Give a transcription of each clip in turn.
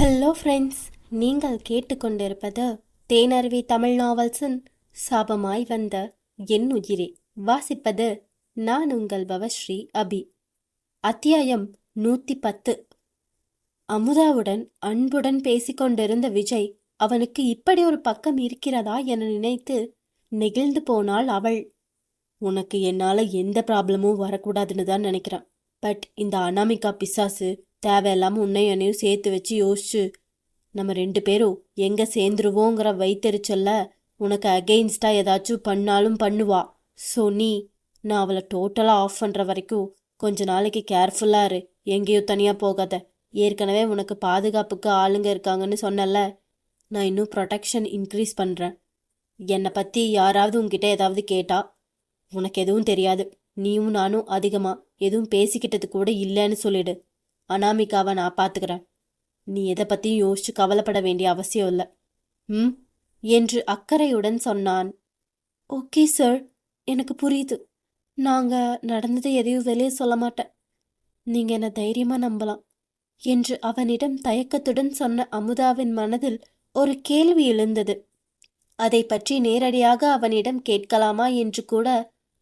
Hello friends, நீங்கள் கேட்டுக்கொண்டிருப்பது தேனருவி தமிழ் நாவல்ஸின் சாபமாய் வந்த என் உயிரே. வாசிப்பது நான் உங்கள் பவஸ்ரீ அபி. அத்தியாயம் 110. அமுதாவுடன் அன்புடன் பேசிக்கொண்டிருந்த விஜய் அவனுக்கு இப்படி ஒரு பக்கம் இருக்கிறதா என நினைத்து நெகிழ்ந்து போனாள் அவள். உனக்கு என்னால் எந்த ப்ராப்ளமும் வரக்கூடாதுன்னு தான் நினைக்கிறேன். பட் இந்த அனாமிகா பிசாசு தேவையில்லாமல் உன்னையும் என்னையும் சேர்த்து வச்சு யோசிச்சு நம்ம 2 பேரும் எங்கே சேர்ந்துருவோங்கிற வைத்தறிச்சல்ல உனக்கு அகெயின்ஸ்டாக ஏதாச்சும் பண்ணாலும் பண்ணுவா. ஸோ நான் அவளை டோட்டலாக ஆஃப் பண்ணுற வரைக்கும் கொஞ்ச நாளைக்கு கேர்ஃபுல்லாக இரு. எங்கேயும் தனியாக போகாத. ஏற்கனவே உனக்கு பாதுகாப்புக்கு ஆளுங்க இருக்காங்கன்னு சொன்னல, நான் இன்னும் ப்ரொடெக்ஷன் இன்க்ரீஸ் பண்ணுறேன். என்னை பற்றி யாராவது உங்ககிட்ட ஏதாவது கேட்டா உனக்கு எதுவும் தெரியாது, நீயும் நானும் அதிகமாக எதுவும் பேசிக்கிட்டது கூட இல்லைன்னு சொல்லிடு. அனாமிகாவை நான் பார்த்துக்கிறேன். நீ எதை பற்றியும் யோசிச்சு கவலைப்பட வேண்டிய அவசியம் இல்லை. என்று அக்கறையுடன் சொன்னான். ஓகே சார், எனக்கு புரியுது. நாங்கள் நடந்தது எதையும் வெளியே சொல்ல மாட்டேன். நீங்கள் என்னை தைரியமாக நம்பலாம் என்று அவனிடம் தயக்கத்துடன் சொன்ன அமுதாவின் மனதில் ஒரு கேள்வி எழுந்தது. அதை பற்றி நேரடியாக அவனிடம் கேட்கலாமா என்று கூட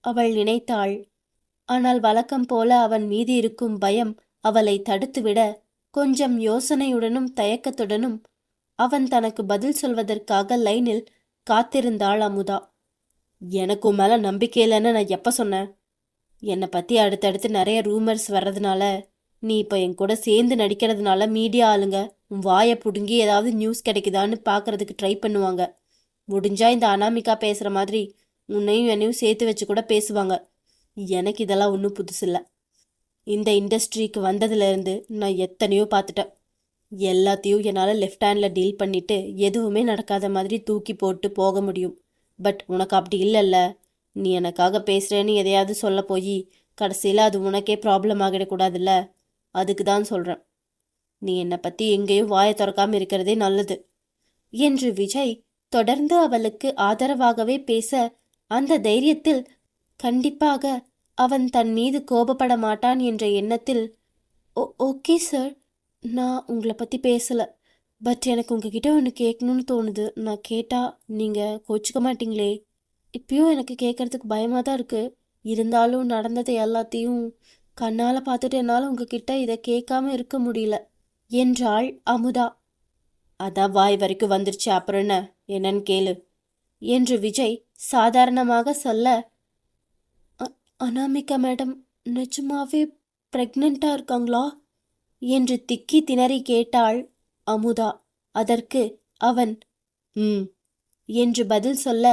அவள் நினைத்தாள். ஆனால் வழக்கம் போல அவன் மீது இருக்கும் பயம் அவளை தடுத்துவிட கொஞ்சம் யோசனையுடனும் தயக்கத்துடனும் அவன் தனக்கு பதில் சொல்வதற்காக லைனில் காத்திருந்தாள் அமுதா. எனக்கும் மேல நம்பிக்கை இல்லைன்னு நான் எப்ப சொன்னேன்? என்னை பத்தி அடுத்தடுத்து நிறைய ரூமர்ஸ் வர்றதுனால, நீ இப்போ என் கூட சேர்ந்து நடிக்கிறதுனால மீடியா ஆளுங்க உன் வாயை பிடுங்கி ஏதாவது நியூஸ் கிடைக்குதான்னு பார்க்கறதுக்கு ட்ரை பண்ணுவாங்க. முடிஞ்சா இந்த அனாமிகா பேசுற மாதிரி உன்னையும் என்னையும் சேர்த்து வச்சு கூட பேசுவாங்க. எனக்கு இதெல்லாம் ஒன்றும் புதுசு இல்லை. இந்த இண்டஸ்ட்ரிக்கு வந்ததுலேருந்து நான் எத்தனையோ பார்த்துட்டேன். எல்லாத்தையும் என்னால் லெஃப்ட் ஹேண்டில் டீல் பண்ணிவிட்டு எதுவுமே நடக்காத மாதிரி தூக்கி போட்டு போக முடியும். பட் உனக்கு அப்படி இல்லைல்ல. நீ எனக்காக பேசுகிறேன்னு எதையாவது சொல்ல போய் கடைசியில் அது உனக்கே ப்ராப்ளம் ஆகிடக்கூடாதுல்ல. அதுக்கு தான் சொல்கிறேன். நீ என்னை பற்றி எங்கேயும் வாயை திறக்காமல் இருக்கிறதே நல்லது என்று விஜய் தொடர்ந்து அவளுக்கு ஆதரவாகவே பேச, அந்த தைரியத்தில் கண்டிப்பாக அவன் தன் மீது கோபப்பட மாட்டான் என்ற எண்ணத்தில், ஓகே சார், நான் உங்களை பற்றி பேசலை. பட் எனக்கு உங்ககிட்ட ஒன்று கேட்கணும்னு தோணுது. நான் கேட்டால் நீங்கள் கோச்சிக்க மாட்டீங்களே? இப்பயும் எனக்கு கேட்கறதுக்கு பயமாக தான் இருக்குது. இருந்தாலும் நடந்ததை எல்லாத்தையும் கண்ணால் பார்த்துட்டு என்னால் உங்ககிட்ட இதை கேட்காம இருக்க முடியல என்றாள் அமுதா. அதான் வாய் வரைக்கும் வந்துருச்சு, அப்புறம் என்ன, என்னன்னு கேளு என்று விஜய் சாதாரணமாக சொல்ல, அனாமிகா மேடம் நிஜமாவே ப்ரெக்னெண்ட்டாக இருக்காங்களா என்று திக்கி திணறி கேட்டாள் அமுதா. அதற்கு அவன் என்று பதில் சொல்ல,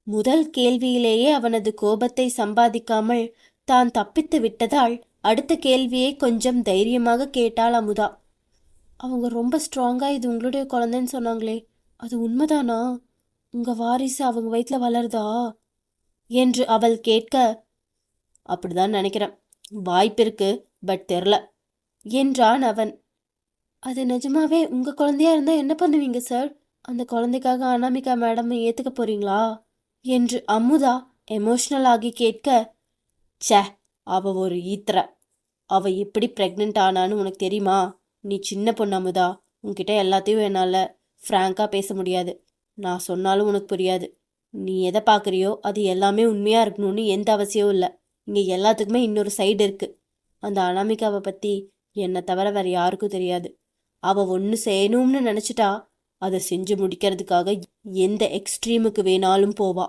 முதல் கேள்வியிலேயே அவனது கோபத்தை சம்பாதிக்காமல் தான் தப்பித்து விட்டதால் அடுத்த கேள்வியை கொஞ்சம் தைரியமாக கேட்டாள் அமுதா. அவங்க ரொம்ப ஸ்ட்ராங்காக இது உங்களுடைய குழந்தைன்னு சொன்னாங்களே, அது உண்மைதானா? உங்கள் வாரிசு அவங்க வயிற்றில் வளருதா என்று அவள் கேட்க, அப்படிதான் நினைக்கிறேன், வாய்ப்பு இருக்கு, பட் தெரில என்றான் அவன். அது நிஜமாவே உங்கள் குழந்தையா இருந்தால் என்ன பண்ணுவீங்க சார்? அந்த குழந்தைக்காக அனாமிகா மேடம் ஏற்றுக்க போறீங்களா என்று அமுதா எமோஷ்னல் ஆகி கேட்க, சே, அவ ஒரு ஈத்திர. அவ எப்படி ப்ரெக்னென்ட் ஆனான்னு உனக்கு தெரியுமா? நீ சின்ன பொண்ணு அமுதா. உன்கிட்ட எல்லாத்தையும் என்னால் ஃப்ராங்காக பேச முடியாது. நான் சொன்னாலும் உனக்கு புரியாது. நீ எதை பார்க்குறியோ அது எல்லாமே உண்மையாக இருக்கணும்னு எந்த அவசியமும் இல்லை. இங்கே எல்லாத்துக்குமே இன்னொரு சைடு இருக்குது. அந்த அனாமிகாவை பற்றி என்னை தவிர வேறு யாருக்கும் தெரியாது. அவள் ஒன்று செய்யணும்னு நினச்சிட்டா அதை செஞ்சு முடிக்கிறதுக்காக எந்த எக்ஸ்ட்ரீமுக்கு வேணாலும் போவா.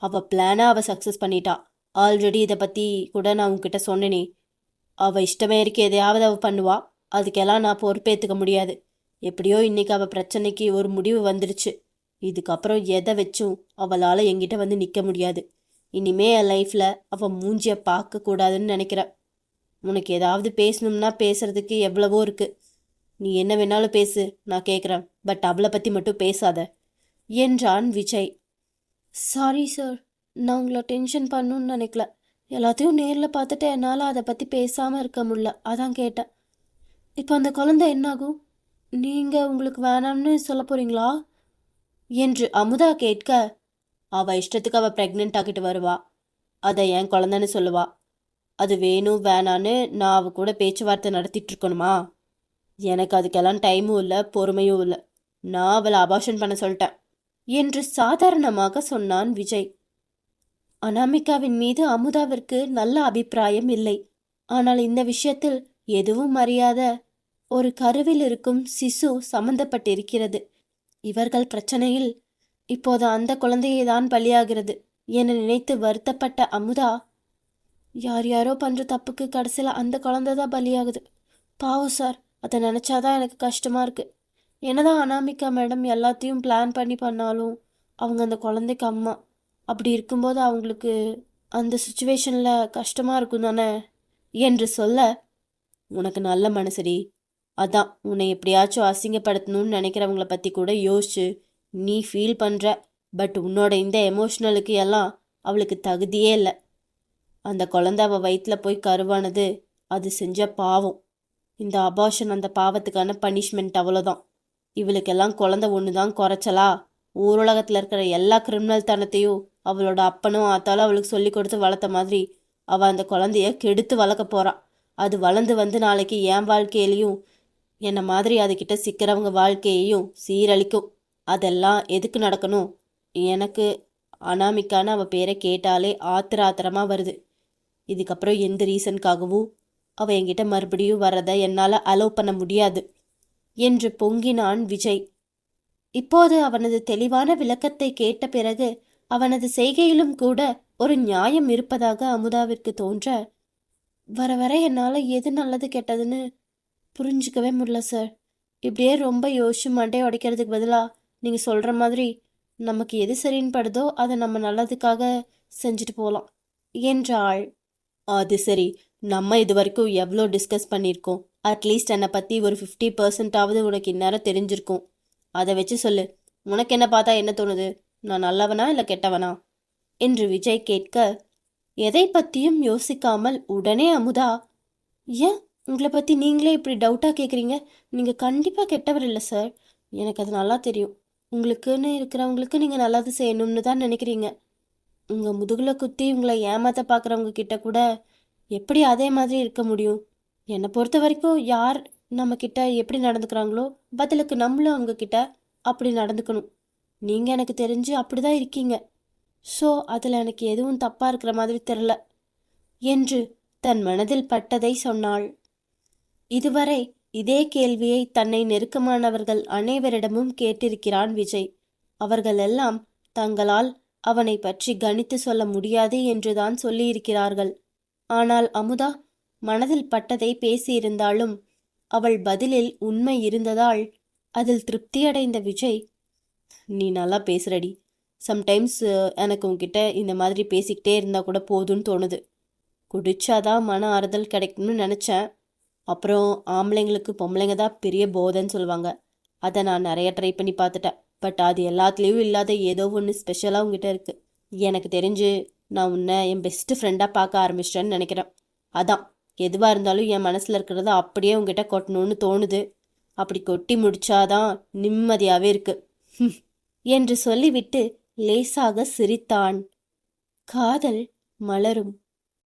அவள் பிளானாக அவள் சக்ஸஸ் பண்ணிட்டா. ஆல்ரெடி இதை பற்றி கூட நான் உன்கிட்ட சொன்னேனே. அவள் இஷ்டமே இருக்க எதையாவது அவள் பண்ணுவா. அதுக்கெல்லாம் நான் பொறுப்பேற்றுக்க முடியாது. எப்படியோ இன்னைக்கு அவள் பிரச்சனைக்கு ஒரு முடிவு வந்துடுச்சு. இதுக்கப்புறம் எதை வச்சும் அவளால் என்கிட்ட வந்து நிற்க முடியாது. இனிமே என் லைஃப்பில் அவள் மூஞ்சியை பார்க்கக்கூடாதுன்னு நினைக்கிறேன். உனக்கு ஏதாவது பேசணும்னா பேசுறதுக்கு எவ்வளவோ இருக்குது. நீ என்ன வேணாலும் பேசு, நான் கேட்குறேன். பட் அவளை பற்றி மட்டும் பேசாத என்றான் விஜய். சாரி சார், நான் உங்களை டென்ஷன் பண்ணணும்னு நினைக்கல. எல்லாத்தையும் நேரில் பார்த்துட்டு என்னால் அதை பற்றி பேசாமல் இருக்க முடியல, அதான் கேட்டேன். இப்போ அந்த குழந்தை என்னாகும்? நீங்கள் உங்களுக்கு வேணாம்னு சொல்ல போகிறீங்களா என்று அமுதா கேட்க, அவள் இஷ்டத்துக்கு அவள் ப்ரெக்னென்ட் ஆகிட்டு வருவா. அதை என் குழந்தைன்னு சொல்லுவா. அது வேணும் வேணான்னு நான் அவ கூட பேச்சுவார்த்தை நடத்திட்டு இருக்கணுமா? எனக்கு அதுக்கெல்லாம் டைமும் இல்லை, பொறுமையும் இல்லை. நான் அவளை அபார்ஷன் பண்ண சொல்லிட்டேன் என்று சாதாரணமாக சொன்னான் விஜய். அனாமிகாவின் மீது அமுதாவிற்கு நல்ல அபிப்பிராயம் இல்லை. ஆனால் இந்த விஷயத்தில் எதுவும் அறியாத ஒரு கருவில் இருக்கும் சிசு சம்பந்தப்பட்டிருக்கிறது. இவர்கள் பிரச்சனையில் இப்போது அந்த குழந்தையை தான் பலியாகிறது என நினைத்து வருத்தப்பட்ட அமுதா, யார் யாரோ பண்ற தப்புக்கு கடைசியில் அந்த குழந்தை தான் பலியாகுது. பாவம் சார், அதை நினச்சாதான் எனக்கு கஷ்டமா இருக்கு. என்னதான் அனாமிகா மேடம் எல்லாத்தையும் பிளான் பண்ணாலும் அவங்க அந்த குழந்தைக்கு அம்மா. அப்படி இருக்கும்போது அவங்களுக்கு அந்த சுச்சுவேஷனில் கஷ்டமாக இருக்கும் தானே என்று சொல்ல, உனக்கு நல்ல மனசடி, அதான் உன்னை எப்படியாச்சும் அசிங்கப்படுத்தணும்னு நினைக்கிறவங்கள பற்றி கூட யோசிச்சு நீ ஃபீல் பண்ணுற. பட் உன்னோட இந்த எமோஷ்னலுக்கு எல்லாம் அவளுக்கு தகுதியே இல்லை. அந்த குழந்தை அவள் வயிற்றில் போய் கருவானது அது செஞ்ச பாவம். இந்த அபார்ஷன் அந்த பாவத்துக்கான பனிஷ்மெண்ட், அவ்வளோதான். இவளுக்கெல்லாம் குழந்தை ஒன்று தான் குறைச்சலா? ஊருலகத்தில் இருக்கிற எல்லா கிரிமினல் தனத்தையும் அவளோட அப்பனும் ஆத்தாலும் அவளுக்கு சொல்லி கொடுத்து வளர்த்த மாதிரி அவள் அந்த குழந்தைய கெடுத்து வளர்க்க போகிறாள். அது வளர்ந்து வந்து நாளைக்கு என் வாழ்க்கையிலையும் என்னை மாதிரி அதுக்கிட்ட சிக்கிறவங்க வாழ்க்கையையும் சீரழிக்கும். அதெல்லாம் எதுக்கு நடக்கணும்? எனக்கு அனாமிக்கான அவள் பேரை கேட்டாலே ஆத்திரமாக வருது. இதுக்கப்புறம் எந்த ரீசனுக்காகவும் அவள் என்கிட்ட மறுபடியும் வர்றதை என்னால் அலோவ் பண்ண முடியாது என்று பொங்கினான் விஜய். இப்போது அவனது தெளிவான விளக்கத்தை கேட்ட பிறகு அவனது செய்கையிலும் கூட ஒரு நியாயம் இருப்பதாக அமுதாவிற்கு தோன்ற, வர வர என்னால் எது நல்லது கெட்டதுன்னு புரிஞ்சிக்கவே முடியல சார். இப்படியே ரொம்ப யோசிச்சு மண்டையை உடைக்கிறதுக்கு பதிலாக நீங்கள் சொல்கிற மாதிரி நமக்கு எது சரின்னு படுதோ அதை நம்ம நல்லதுக்காக செஞ்சுட்டு போகலாம் என்றாள். அது சரி, நம்ம இது வரைக்கும் எவ்வளோ டிஸ்கஸ் பண்ணியிருக்கோம். அட்லீஸ்ட் என்னை பற்றி ஒரு 50% உனக்கு இந்நேரம் தெரிஞ்சிருக்கும். அதை வச்சு சொல்லு, உனக்கு என்ன பார்த்தா என்ன தோணுது? நான் நல்லவனா இல்லை கெட்டவனா என்று விஜய் கேட்க, எதை பற்றியும் யோசிக்காமல் உடனே அமுதா, ஏன் உங்களை பற்றி நீங்களே இப்படி டவுட்டாக கேட்குறீங்க? நீங்கள் கண்டிப்பாக கெட்டவர் இல்லை சார், எனக்கு அது நல்லா தெரியும். உங்களுக்குன்னு இருக்கிறவங்களுக்கு நீங்கள் நல்லது செய்யணும்னு தான் நினைக்கிறீங்க. உங்கள் முதுகில் குத்தி உங்களை ஏமாற்ற பார்க்குறவங்க கிட்ட கூட எப்படி அதே மாதிரி இருக்க முடியும்? என்னை பொறுத்த வரைக்கும் யார் நம்மக்கிட்ட எப்படி நடந்துக்கிறாங்களோ பதிலுக்கு நம்மளும் அவங்கக்கிட்ட அப்படி நடந்துக்கணும். நீங்கள் எனக்கு தெரிஞ்சு அப்படி தான் இருக்கீங்க. ஸோ அதில் எனக்கு எதுவும் தப்பாக இருக்கிற மாதிரி தெரில என்று தன் மனதில் பட்டதை சொன்னாள். இதுவரை இதே கேள்வியை தன்னை நெருக்கமானவர்கள் அனைவரிடமும் கேட்டிருக்கிறான் விஜய். அவர்கள் எல்லாம் தங்களால் அவனை பற்றி கணித்து சொல்ல முடியாது என்றுதான் சொல்லியிருக்கிறார்கள். ஆனால் அமுதா மனதில் பட்டதை பேசியிருந்தாலும் அவள் பதிலில் உண்மை இருந்ததால் அதில் திருப்தியடைந்த விஜய், நீ நல்லா பேசுறடி. சம்டைம்ஸ் எனக்கு உன்கிட்ட இந்த மாதிரி பேசிக்கிட்டே இருந்தால் கூட போதும்னு தோணுது. குடிச்சாதான் மன ஆறுதல் கிடைக்கும்னு நினச்சேன். அப்புறம் ஆம்பளைங்களுக்கு பொம்பளைங்க தான் பெரிய போதைன்னு சொல்லுவாங்க. அதை நான் நிறைய ட்ரை பண்ணி பார்த்துட்டேன். பட் அது எல்லாத்துலேயும் இல்லாத ஏதோ ஒன்று ஸ்பெஷலாக உங்ககிட்ட இருக்குது. எனக்கு தெரிஞ்சு நான் உன்னை என் பெஸ்ட்டு ஃப்ரெண்டாக பார்க்க ஆரம்பிச்சிட்டேன்னு நினைக்கிறேன். அதான் எதுவாக இருந்தாலும் என் மனசில் இருக்கிறத அப்படியே உங்ககிட்ட கொட்டணும்னு தோணுது. அப்படி கொட்டி முடிச்சாதான் நிம்மதியாகவே இருக்கு என்று சொல்லிவிட்டு லேசாக சிரித்தான். காதல் மலரும்.